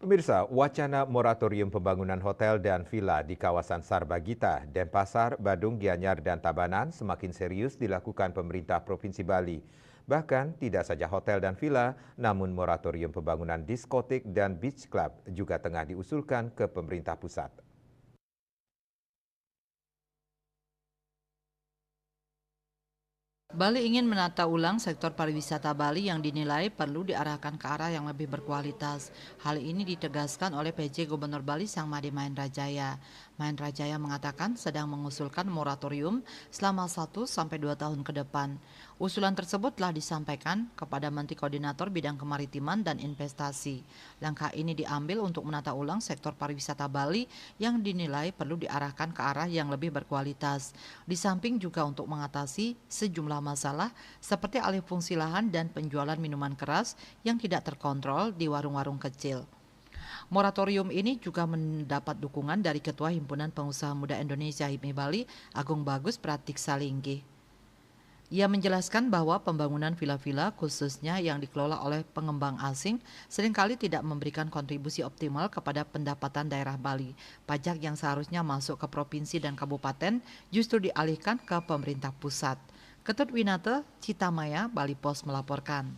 Pemirsa, wacana moratorium pembangunan hotel dan villa di kawasan Sarbagita, Denpasar, Badung, Gianyar, dan Tabanan semakin serius dilakukan pemerintah Provinsi Bali. Bahkan tidak saja hotel dan villa, namun moratorium pembangunan diskotik dan beach club juga tengah diusulkan ke pemerintah pusat. Bali ingin menata ulang sektor pariwisata Bali yang dinilai perlu diarahkan ke arah yang lebih berkualitas. Hal ini ditegaskan oleh PJ Gubernur Bali Sang Made Mahendra Jaya. Mahendra Jaya mengatakan sedang mengusulkan moratorium selama 1 sampai 2 tahun ke depan. Usulan tersebut telah disampaikan kepada Menteri Koordinator Bidang Kemaritiman dan Investasi. Langkah ini diambil untuk menata ulang sektor pariwisata Bali yang dinilai perlu diarahkan ke arah yang lebih berkualitas. Di samping juga untuk mengatasi sejumlah masalah seperti alih fungsi lahan dan penjualan minuman keras yang tidak terkontrol di warung-warung kecil. Moratorium ini juga mendapat dukungan dari Ketua Himpunan Pengusaha Muda Indonesia HIPMI Bali, Agung Bagus Pratik Salinggi. Ia menjelaskan bahwa pembangunan villa-villa khususnya yang dikelola oleh pengembang asing seringkali tidak memberikan kontribusi optimal kepada pendapatan daerah Bali. Pajak yang seharusnya masuk ke provinsi dan kabupaten justru dialihkan ke pemerintah pusat. Ketut Winata, Citamaya, Bali Pos melaporkan.